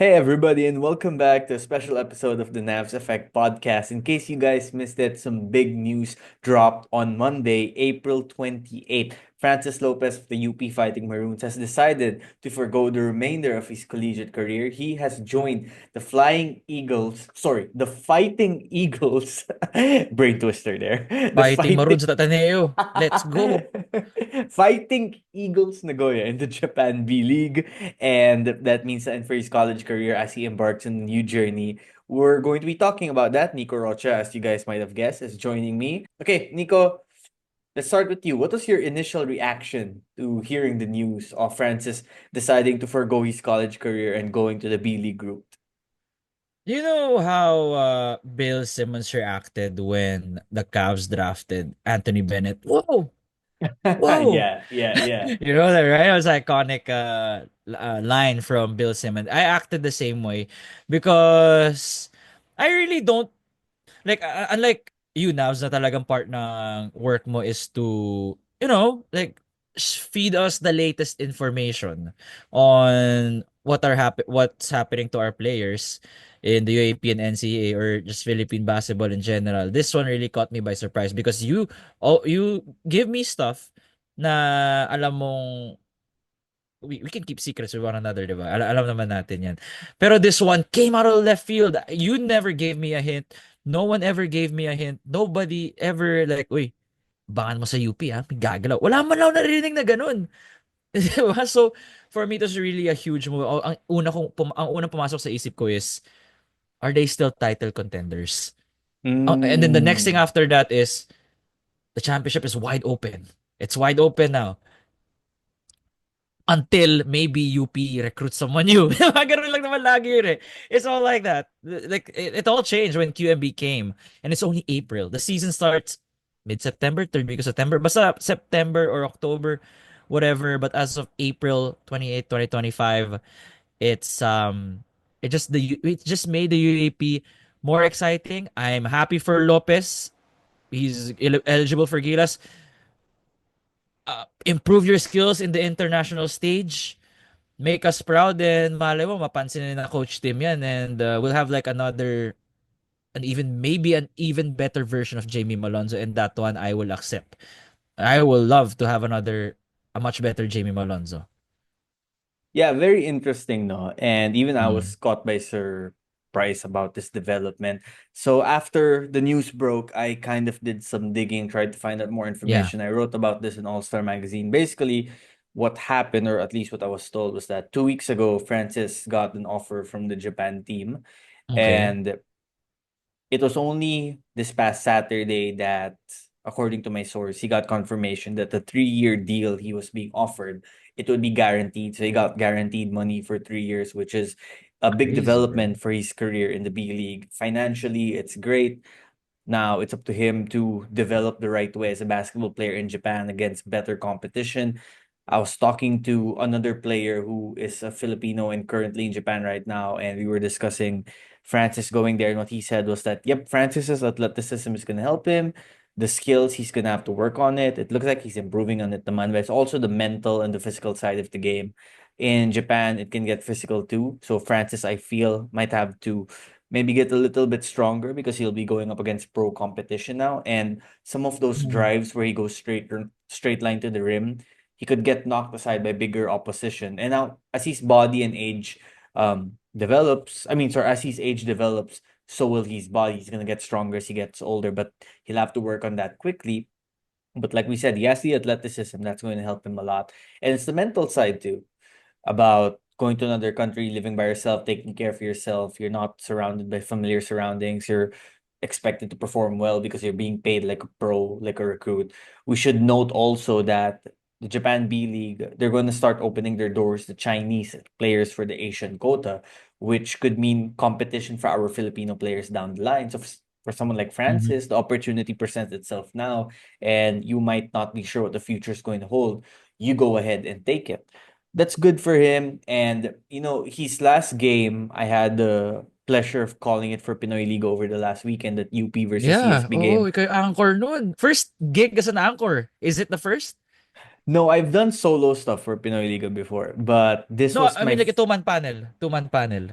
Hey everybody, and welcome back to a special episode of the Navs Effect podcast. In case you guys missed it, some big news dropped on Monday, April 28th. Francis Lopez of the UP Fighting Maroons has decided to forgo the remainder of his collegiate career. He has joined the Fighting Eagles. Brain twister there. The Fighting Fighting Maroons at Ateneo. Let's go. Fighting Eagles Nagoya in the Japan B League, and that means that for his college career as he embarks on a new journey. We're going to be talking about that. Nico Rocha, as you guys might have guessed, is joining me. Okay, Nico, let's start with you. What was your initial reaction to hearing the news of Francis deciding to forgo his college career and going to the B League group? You know how Bill Simmons reacted when the Cavs drafted Anthony Bennett? Whoa! Whoa! Yeah, yeah, yeah. You know that, right? It was iconic line from Bill Simmons. I acted the same way because I really don't unlike you, Navs, na talagang part ng work mo is to, feed us the latest information on what's happening to our players in the UAP and NCAA or just Philippine basketball in general. This one really caught me by surprise because you give me stuff na alam mong we can keep secrets with one another, di ba? Alam naman natin yan. Pero this one came out of left field. You never gave me a hint. No one ever gave me a hint. Nobody ever like, uy, bangan mo sa UP ha, may gagalaw. Wala man lang narinig na ganun. Diba? So, for me, it was really a huge move. Ang unang pumasok sa isip ko is, are they still title contenders? And then the next thing Mm. after that is, the championship is wide open. It's wide open now. Until maybe UP recruits someone new. Ganun lang naman lagi yun eh. It's all like that. Like, it all changed when QMB came. And it's only April. The season starts mid-September, third week of September. Basta September or October, whatever. But as of April 28, 2025, it's it just made the UAP more exciting. I'm happy for Lopez. He's eligible for Gilas. Improve your skills in the international stage. Make us proud, and malay mo mapansin na coach team yan, and we'll have like an even better version of Jamie Malonzo, and that one I will accept. I will love to have a much better Jamie Malonzo. Yeah, very interesting, no? And even I was Mm. caught by surprise about this development. So after the news broke, I kind of did some digging, tried to find out more Yeah. information. I wrote about this in All Star Magazine. Basically, what happened, or at least what I was told, was that 2 weeks ago, Francis got an offer from the Japan team, Okay. and it was only this past Saturday that, according to my source, he got confirmation that the 3-year deal he was being offered, it would be guaranteed. So he got guaranteed money for 3 years, which is a big Crazy, bro. development for his career in the B League. Financially, it's great. Now it's up to him to develop the right way as a basketball player in Japan against better competition. I was talking to another player who is a Filipino and currently in Japan right now, and we were discussing Francis going there. And what he said was that, yep, Francis's athleticism is going to help him. The skills, he's going to have to work on it. It looks like he's improving on it, naman, but it's also the mental and the physical side of the game. In Japan, it can get physical too. So Francis, I feel, might have to maybe get a little bit stronger because he'll be going up against pro competition now. And some of those Mm. drives where he goes straight line to the rim, he could get knocked aside by bigger opposition. And now, as his body and age develops, as his age develops, so will his body. He's gonna get stronger as he gets older, but he'll have to work on that quickly. But like we said, he has the athleticism that's going to help him a lot, and it's the mental side too, about going to another country, living by yourself, taking care of yourself. You're not surrounded by familiar surroundings. You're expected to perform well because you're being paid like a pro, like a recruit. We should note also that the Japan B League, they're going to start opening their doors to Chinese players for the Asian quota, which could mean competition for our Filipino players down the line. So for someone like Mhm. Francis, the opportunity presents itself now, and you might not be sure what the future is going to hold. You go ahead and take it. That's good for him. And his last game, I had the pleasure of calling it for Pinoy League over the last weekend, that UP versus Yeah. CSB Oo, game. ikaw yung anchor nun. First gig as an anchor. Is it the first? No, I've done solo stuff for Pinoy Liga before, but this No, was I my mean like a two-man panel. Two-man panel.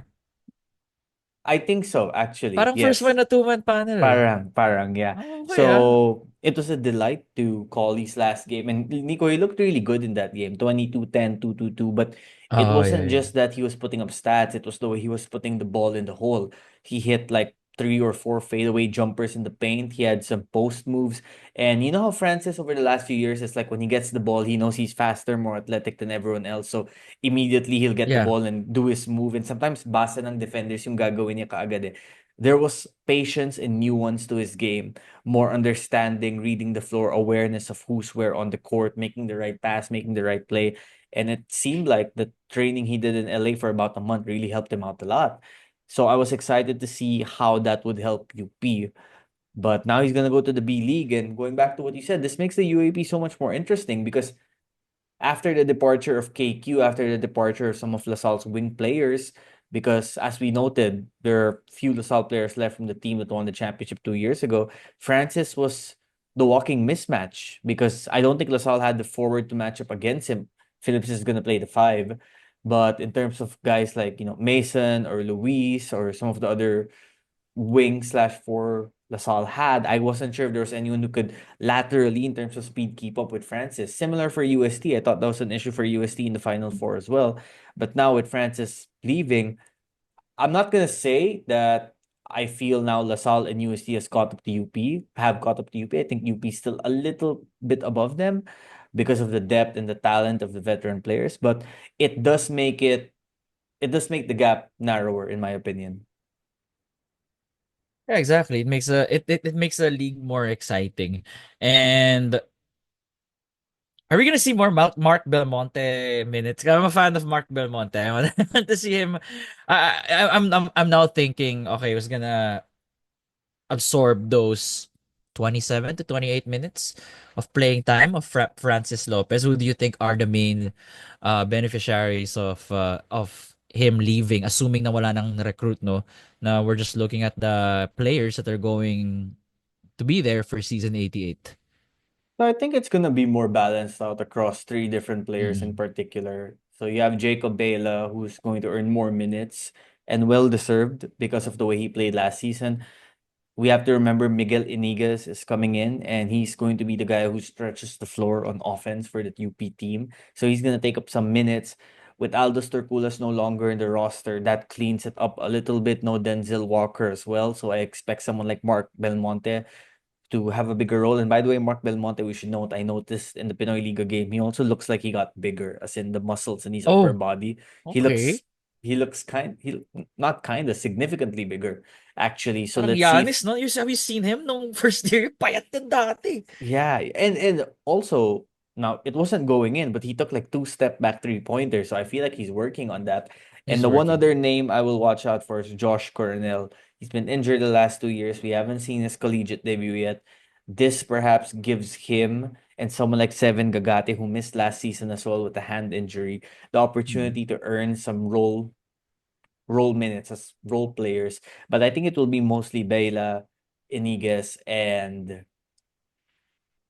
I think so, actually. Parang first one Yes. na two-man panel eh. Parang, yeah. Ah, okay ah. So it was a delight to call his last game. And Nico, he looked really good in that game. 22-10, 2-2-2. But it Oh, yeah, wasn't yeah. just that he was putting up stats, it was the way he was putting the ball in the hole. He hit like three or four fadeaway jumpers in the paint. He had some post moves. And you know how Francis over the last few years is like when he gets the ball, he knows he's faster, more athletic than everyone else. So immediately he'll get the Yeah. ball and do his move. And sometimes basa ng defenders yung gagawin niya kaagad eh. There was patience and nuance to his game, more understanding, reading the floor, awareness of who's where on the court, making the right pass, making the right play. And it seemed like the training he did in LA for about a month really helped him out a lot. So I was excited to see how that would help UP. But now he's gonna go to the B League. And going back to what you said, this makes the UAP so much more interesting because after the departure of KQ, after the departure of some of LaSalle's wing players, because as we noted, there are few LaSalle players left from the team that won the championship 2 years ago. Francis was the walking mismatch because I don't think LaSalle had the forward to match up against him. Phillips is going to play the five. But in terms of guys like, Mason or Luis or some of the other wing slash four LaSalle had, I wasn't sure if there was anyone who could laterally, in terms of speed, keep up with Francis. Similar for UST. I thought that was an issue for UST in the Final Four as well. But now with Francis leaving, I'm not gonna say that I feel now LaSalle and UST has caught up to UP, have caught up to UP. I think UP is still a little bit above them because of the depth and the talent of the veteran players. But it does make it does make the gap narrower, in my opinion. Yeah, exactly. It makes the league more exciting. And are we gonna see more Mark Belmonte minutes? I'm a fan of Mark Belmonte. I want to see him. I'm now thinking, okay, I was gonna absorb those 27 to 28 minutes of playing time of Francis Lopez. Who do you think are the main beneficiaries of him leaving? Assuming na wala nang recruit, no? Na we're just looking at the players that are going to be there for season 88. So I think it's gonna be more balanced out across three different players in Mm. particular. So you have Jacob Bela, who's going to earn more minutes and well deserved because of the way he played last season. We have to remember Miguel Inigas is coming in, and he's going to be the guy who stretches the floor on offense for the UP team. So he's gonna take up some minutes. With Aldous Turkulas no longer in the roster, that cleans it up a little bit. No Denzel Walker as well, so I expect someone like Mark Belmonte to have a bigger role. And by the way, Mark Belmonte, we should note, I noticed in the Pinoy Liga game, he also looks like he got bigger, as in the muscles in his upper Oh, body. He looks okay. he looks not kind of significantly bigger, actually. So Parang let's see if Giannis, no? Have you seen him nung first year? Payat yan dati. yeah, and also now it wasn't going in, but he took like two step back 3-pointers. So I feel like he's working on that. And He's the one other working. name I will watch out for is Josh Coronel. He's been injured the last 2 years. We haven't seen his collegiate debut yet. This perhaps gives him and someone like Seven Gagate, who missed last season as well with a hand injury, the Mm. opportunity to earn some role minutes as role players. But I think it will be mostly Bela, Iniguez, and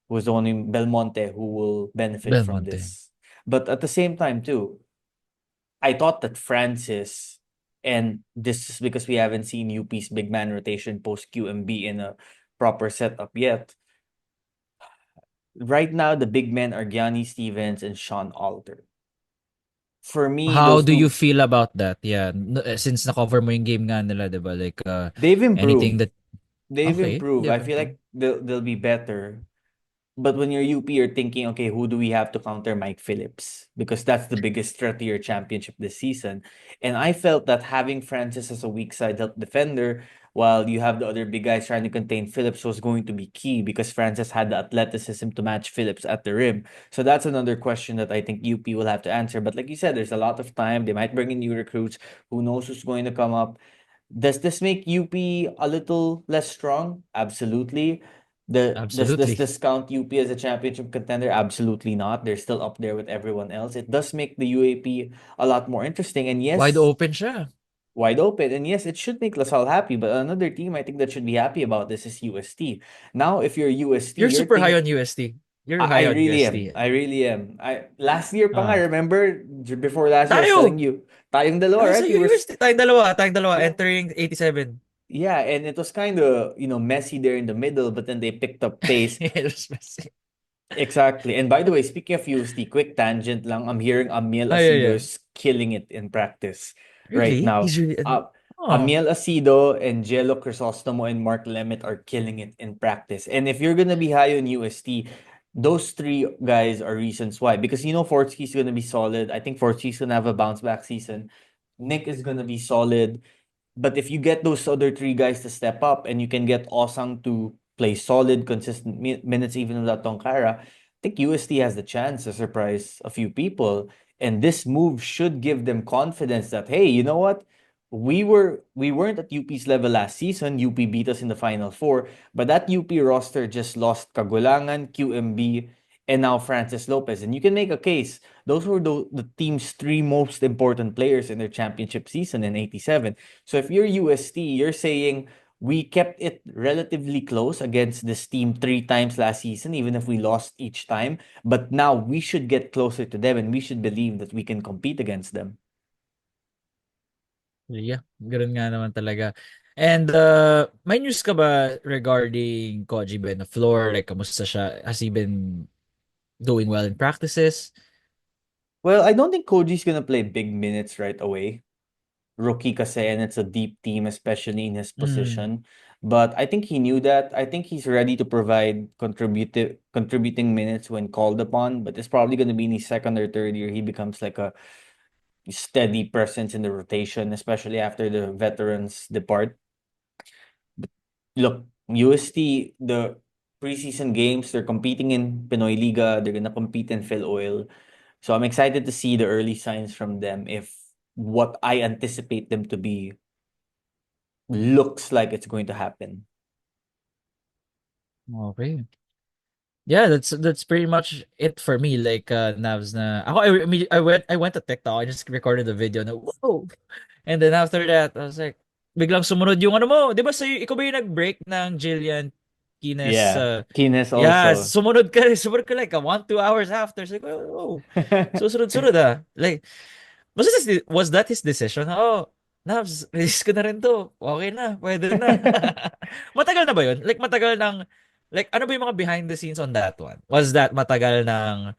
was the one in Belmonte who will benefit from Belmonte. this. But at the same time, too, I thought that Francis, and this is because we haven't seen UP's big man rotation post QMB in a proper setup yet. Right now, the big men are Gianni Stevens and Sean Alter. For me, How those do you two, feel about that? Yeah, since na-cover mo yung game nga nila, 'di ba? Like they've anything improved. that They've okay, improved. they've I feel improved. like they'll be better. But when you're UP, you're thinking, okay, who do we have to counter Mike Phillips? Because that's the biggest threat to your championship this season. And I felt that having Francis as a weak side help defender, while you have the other big guys trying to contain Phillips, was going to be key because Francis had the athleticism to match Phillips at the rim. So that's another question that I think UP will have to answer. But like you said, there's a lot of time. They might bring in new recruits. Who knows who's going to come up? Does this make UP a little less strong? Absolutely. Does Absolutely. this count UP as a championship contender? Absolutely not. They're still up there with everyone else. It does make the UAP a lot more interesting. And Wide yes, open siya. wide open. And yes, it should make LaSalle happy. But another team I think that should be happy about this is UST. Now, if you're UST, You're you're super high thinking on UST. You're I high on really am. UST. I really am. I last year pa nga, Ah. remember before last year I was telling Tayo! you, tayong dalawa, Sa right? We were UST. Tayong dalawa, yeah. entering 87. Yeah, and it was kind of, messy there in the middle, but then they picked up pace. It was messy. Exactly. And by the way, speaking of UST, quick tangent lang, I'm hearing Amiel Oh, yeah, Asido yeah. is killing it in practice right Really? now. He's really... Oh, Amiel Asido and Jello Crisostomo and Mark Lemet are killing it in practice. And if you're gonna be high on UST, those three guys are reasons why. Because Fortsky's gonna be solid. I think Fortsky's gonna have a bounce back season. Nick is gonna be solid. But if you get those other three guys to step up and you can get Osang to play solid, consistent minutes even without Tonkara, I think UST has the chance to surprise a few people. And this move should give them confidence that, hey, you know what? We weren't at UP's level last season. UP beat us in the final four, but that UP roster just lost Kagulangan, QMB, and now Francis Lopez. And you can make a case. Those were the team's three most important players in their championship season in 87. So if you're UST, you're saying we kept it relatively close against this team three times last season, even if we lost each time. But now we should get closer to them and we should believe that we can compete against them. yeah. Ganoon nga naman talaga. And may news ka ba regarding Koji Ben na floor? Like, kamusta siya? Has he been doing well in practices? Well, I don't think Koji's gonna play big minutes right away. Rookie kasi and it's a deep team, especially in his Mm. position. But I think he knew that. I think he's ready to provide contributing minutes when called upon. But it's probably gonna be in his second or third year. He becomes like a steady presence in the rotation, especially after the veterans depart. But look, UST, the preseason games, they're competing in Pinoy Liga. They're gonna compete in Phil Oil. So I'm excited to see the early signs from them if what I anticipate them to be looks like it's going to happen. Okay. Yeah, that's pretty much it for me. Like, Navs na ako, I went to TikTok. I just recorded the video na whoa. And then after that, I was like, biglang sumunod yung ano mo. 'Di ba ikaw ba yung nag-break ng Jillian Kines? Yeah. Kines Yeah, also. sumunod ka like 1-2 hours after. So, like, oh, susunod-sunod ah. Like, was that his decision? Oh, Navs, release ko na rin to. Okay na, pwede na. Matagal na ba yun? Like, matagal ng, like, ano ba yung mga behind the scenes on that one? Was that matagal ng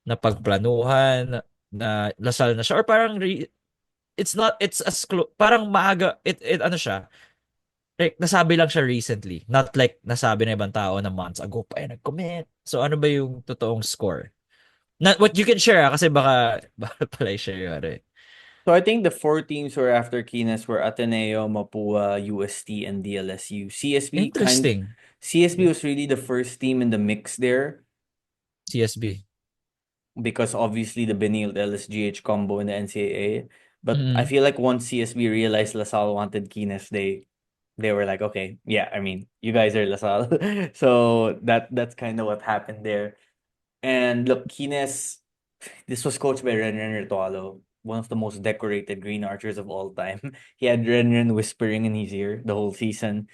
napagplanuhan, na lasal na siya? Or parang, it's not, it's as parang maaga, ano siya, like, nasabi lang siya recently. Not like, nasabi na ibang tao na months ago pa, nag-commit. So, ano ba yung totoong score? Not what you can share, kasi baka, baka pala i-share yun, ano eh. So I think the four teams who were after Kines were Ateneo, Mapua, UST, and DLSU. Interesting. CSB was really the first team in the mix there CSB. because obviously the Benil LSGH combo in the NCAA. But I Mm. feel like once CSB realized LaSalle wanted Kines, they were like, okay, yeah, I mean, you guys are LaSalle. So that's kind of what happened there. And look, Kines, this was coached by Renren Ritualo, one of the most decorated green archers of all time. He had Renren whispering in his ear the whole season.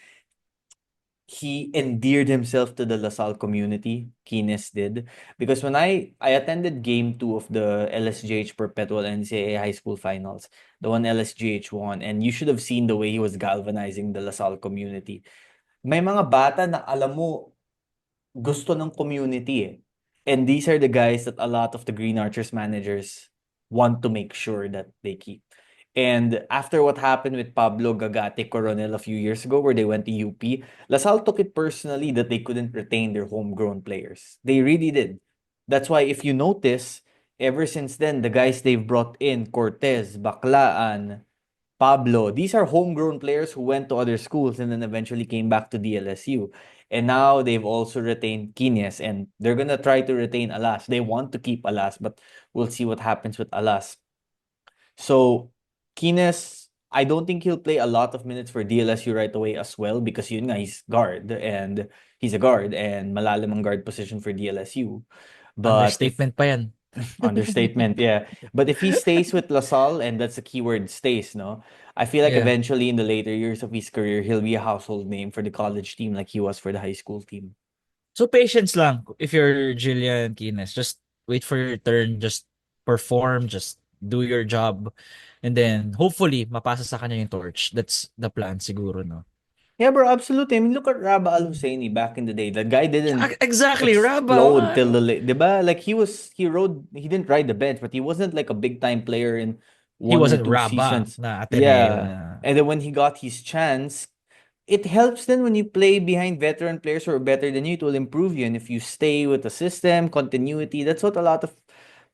He endeared himself to the LaSalle community. Kines did. Because when I attended game 2 of the LSGH Perpetual NCAA High School Finals, the one LSGH won, and you should have seen the way he was galvanizing the LaSalle community. May mga bata na alam mo, gusto ng community eh. And these are the guys that a lot of the Green Archers managers want to make sure that they keep. And after what happened with Pablo Gagate Coronel a few years ago, where they went to UP, LaSalle took it personally that they couldn't retain their homegrown players. They really did. That's why if you notice, ever since then, the guys they've brought in, Cortez, Baclaan, Pablo, these are homegrown players who went to other schools and then eventually came back to DLSU. And now they've also retained Quines and they're gonna try to retain Alas. They want to keep Alas, but we'll see what happens with Alas. So Quines, I don't think he'll play a lot of minutes for DLSU right away as well because yun nga, he's a guard and malalim ang guard position for DLSU. But if Understatement pa yan. understatement, yeah. But if he stays with LaSalle, and that's the keyword stays, no? I feel like Yeah. eventually in the later years of his career, he'll be a household name for the college team like he was for the high school team. So patience lang if you're Jillian Kines. Just wait for your turn, just perform, just do your job, and then hopefully mapasa sa kanya yung torch. That's the plan siguro, no? Yeah, bro, absolutely. I mean, look at Rabah Al Husseini back in the day. The guy didn't Exactly, explode till Raba. the late, diba? Like he didn't ride the bench, but he wasn't like a big time player in He one or wasn't two Raba seasons. na Ateneo Yeah. na. And then when he got his chance, it helps then when you play behind veteran players who are better than you, it will improve you. And if you stay with the system, continuity, that's what a lot of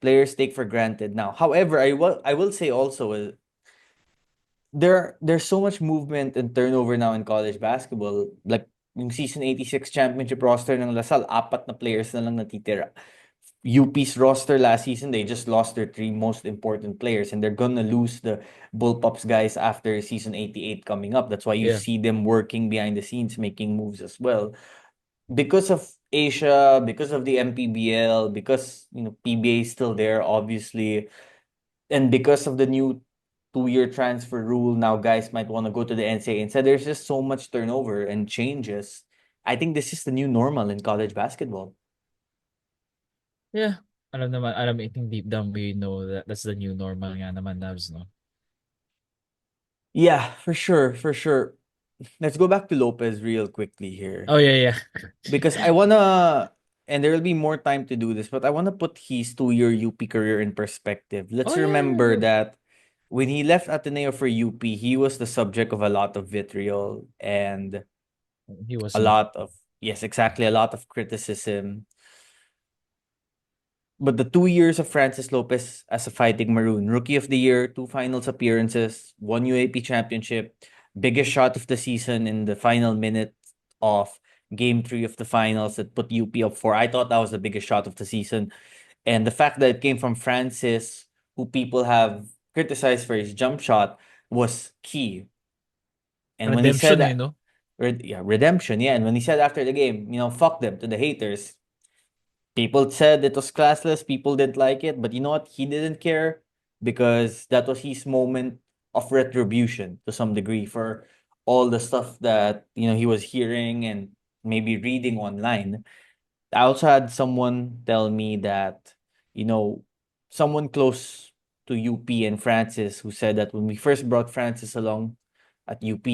players take for granted now. However, I will say also there's so much movement and turnover now in college basketball. Like yung season 86 championship roster ng Lasal, apat na players na lang natitira. UP's roster last season, they just lost their three most important players, and they're gonna lose the Bullpups guys after season 88 coming up. That's why you Yeah. see them working behind the scenes, making moves as well. Because of Asia, because of the MPBL, because PBA is still there, obviously, and because of the new 2-year transfer rule, now guys might want to go to the NCAA instead. There's just so much turnover and changes. I think this is the new normal in college basketball. Yeah. Alam naman, alam I think deep down we know that that's the new normal nga naman, Navs, no? Yeah, for sure, for sure. Let's go back to Lopez real quickly here Oh, yeah, yeah. because I wanna, and there will be more time to do this, but I wanna put his 2-year UP career in perspective. Oh, Let's yeah, yeah, remember yeah. that when he left Ateneo for UP, he was the subject of a lot of vitriol and He a was, no? lot of, yes, exactly, a lot of criticism. But the 2 years of Francis Lopez as a Fighting Maroon, Rookie of the Year, two finals appearances, one UAP championship, biggest shot of the season in the final minute of Game 3 of the finals that put UP up four. I thought that was the biggest shot of the season. And the fact that it came from Francis, who people have criticized for his jump shot, was key. And when he said Redemption, eh, that, no? yeah, redemption, yeah. And when he said after the game, fuck them to the haters, people said it was classless, people didn't like it, but you know what? He didn't care because that was his moment of retribution to some degree for all the stuff that he was hearing and maybe reading online. I also had someone tell me that, you know, someone close to UP and Francis who said that when we first brought Francis along at UP,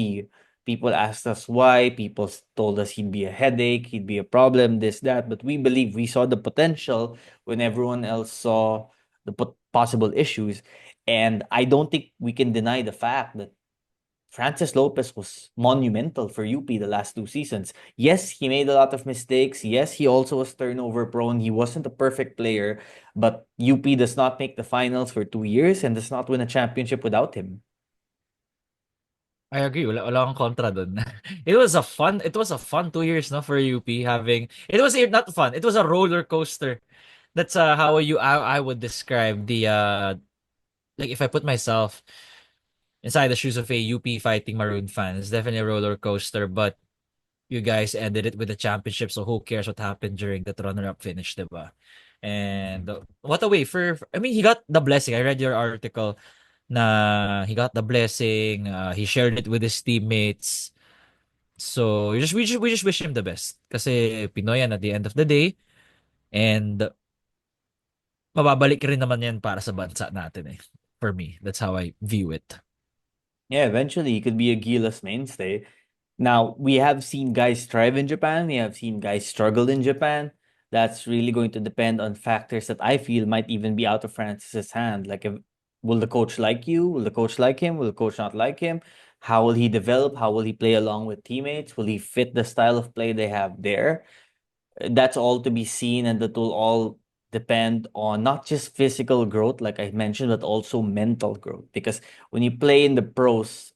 people asked us why. People told us he'd be a headache, he'd be a problem, this, that. But we believe we saw the potential when everyone else saw the possible issues. And I don't think we can deny the fact that Francis Lopez was monumental for UP the last 2 seasons. Yes, he made a lot of mistakes. Yes, he also was turnover prone. He wasn't a perfect player, but UP does not make the finals for 2 years and does not win a championship without him. I agree. Wala akong kontra dun. It was a fun 2 years, no, for UP having, it was not fun. It was a roller coaster. That's how I would describe the like if I put myself inside the shoes of a UP Fighting Maroon fan, it's definitely a roller coaster, but you guys ended it with the championship, so who cares what happened during that runner-up finish, diba? And what a way I mean, he got the blessing. I read your article na he got the blessing, he shared it with his teammates. So we just wish him the best kasi Pinoy yan at the end of the day, and mababalik rin naman yan para sa bansa natin eh. For me, that's how I view it. Yeah, eventually he could be a Gilas mainstay. Now, we have seen guys thrive in Japan. We have seen guys struggle in Japan. That's really going to depend on factors that I feel might even be out of Francis's hand. Like, will the coach like you? Will the coach like him? Will the coach not like him? How will he develop? How will he play along with teammates? Will he fit the style of play they have there? That's all to be seen, and that will all depend on not just physical growth, like I mentioned, but also mental growth. Because when you play in the pros,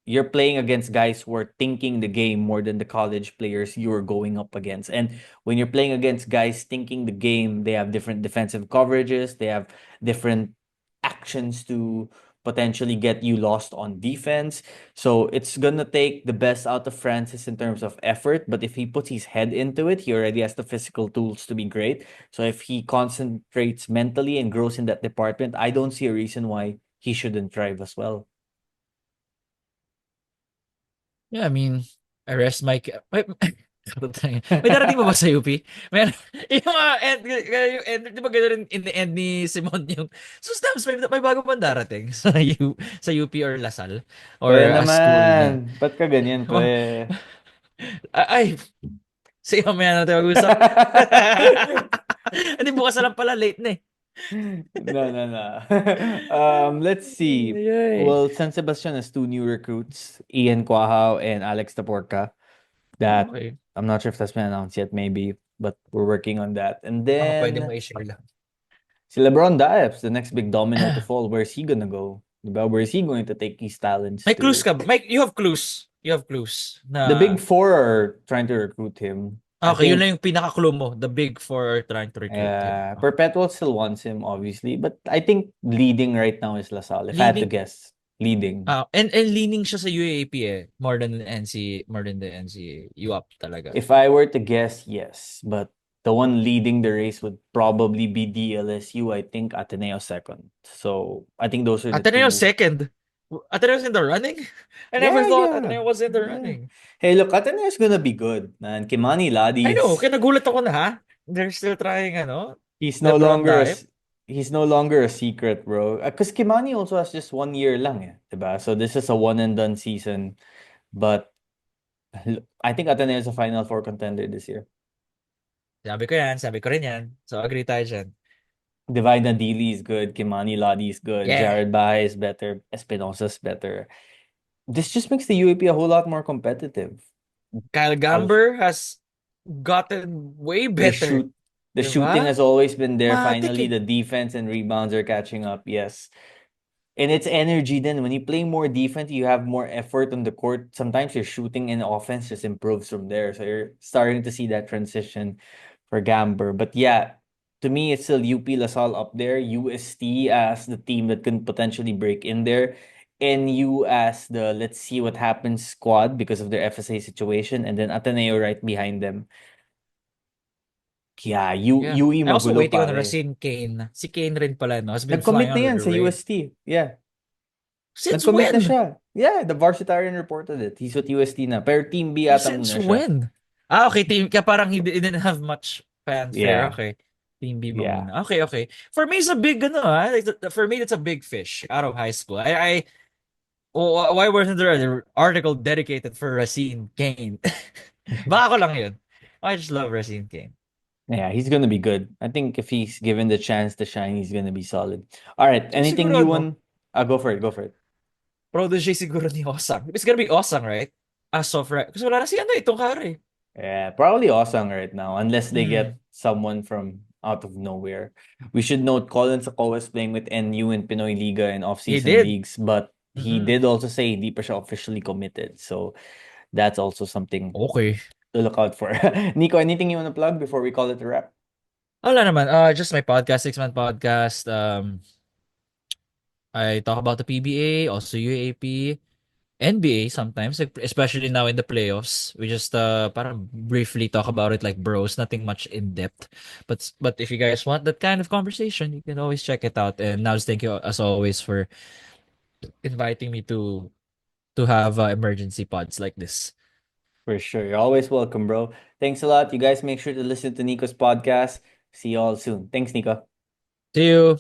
you're playing against guys who are thinking the game more than the college players you're going up against. And when you're playing against guys thinking the game, they have different defensive coverages, they have different actions to potentially get you lost on defense. So it's gonna take the best out of Francis in terms of effort, but if he puts his head into it, he already has the physical tools to be great. So if he concentrates mentally and grows in that department, I don't see a reason why he shouldn't thrive as well. Yeah, I mean, I rest my May darating ba ba sa UP? May yung mga di ba gano'n rin in the end ni Simon yung so Stamps, may bago bang darating sa UP or Lasal Kuya or a school na naman. Ba't ka ganyan, kuya? ay sige mamaya natin mag-usap. Hindi bukas na lang pala late na eh. No, no, no. Let's see. Ay, ay. Well, San Sebastian has two new recruits, Ian Quahao and Alex Taporca. That Okay. I'm not sure if that's been announced yet, maybe, but we're working on that. And Baka pwede then mo i-share lang. si LeBron Dias, the next big domino to fall. Where's he gonna go? Diba? Where is he going to take his talents May clues to? ka ba? You have clues. You have clues The big na four are trying to recruit him. I okay, yun think lang yung pinaka-clue mo. The big four are trying to recruit him. Okay. Perpetual still wants him, obviously, but I think leading right now is LaSalle. If I had to Leaning guess, leading. and leaning siya sa UAAP eh. More than the NCAA. UAP talaga. If I were to guess, yes, but the one leading the race would probably be DLSU. I think Ateneo second. So I think those are the Ateneo two. second. Ateneo's in the running? I never Yeah, thought yeah, Ateneo was in the yeah. running. Hey, look, Ateneo is gonna be good. And Kimani I know, Ladis, kaya nagulat ako na ha. They're still trying he's no LeBron longer a diet. s- he's no longer a secret, bro. Because Kimani also has just 1 year lang, eh, diba? So this is a one and done season. But I think Ateneo is a Final Four contender this year. Sabi ko rin yan. So agree tayo dyan. Divina Dili is good. Kimani Ladi is good. Yeah. Jared Bahay is better. Espinosa's better. This just makes the UAP a whole lot more competitive. Kyle Al- Gamber has gotten way The better. shoot, the shooting Diba? has always been there. Matik Finally, eh. the defense and rebounds are catching up. Yes. And it's energy then. When you play more defense, you have more effort on the court. Sometimes your shooting and offense just improves from there. So you're starting to see that transition for Gamber. But yeah, to me, it's still UP LaSalle up there. UST as the team that can potentially break in there. NU as the let's see what happens squad because of their FSA situation. And then Ateneo right behind them. Yeah, Yeah. UE I'm also magulo waiting on pare. Racine Kane. Si Kane rin pala, no? Has been flying Nag-commit na under yan the sa radar. UST. Yeah. Since Nag-commit na when? siya. Yeah, the Varsitarian reported it. He's with UST na. Pero Team B ata Since muna siya. when? Okay, team. Kaya parang he didn't have much fanfare. Yeah, Okay. Team B yeah. muna. Okay, okay. For me, it's a big, like, for me, it's a big fish out of high school. Why wasn't there an article dedicated for Racine Kane? Baka ko lang yun. I just love Racine Kane. Yeah, he's gonna be good. I think if he's given the chance to shine, he's gonna be solid. All right, Tsaka anything siguro, you want? Go for it, go for it. protege siguro ni Osang. It's gonna be Osang, right? As of right. Kasi wala na si itong kare. Yeah, probably Osang right now, unless they Hmm. get someone from out of nowhere. We should note Colin Sokoa is playing with NU in Pinoy Liga and He off-season did. leagues, but he Mhm. did also say hindi pa siya officially committed. So that's also something Okay. to look out for. Nico, anything you want to plug before we call it a wrap? Wala naman. Just my podcast, 6-month podcast. I talk about the PBA, also UAAP, NBA sometimes, like, especially now in the playoffs. We just parang briefly talk about it like bros, nothing much in depth. But if you guys want that kind of conversation, you can always check it out. And now, thank you as always for inviting me to have emergency pods like this. For sure. You're always welcome, bro. Thanks a lot. You guys make sure to listen to Nico's podcast. See you all soon. Thanks, Nico. See you.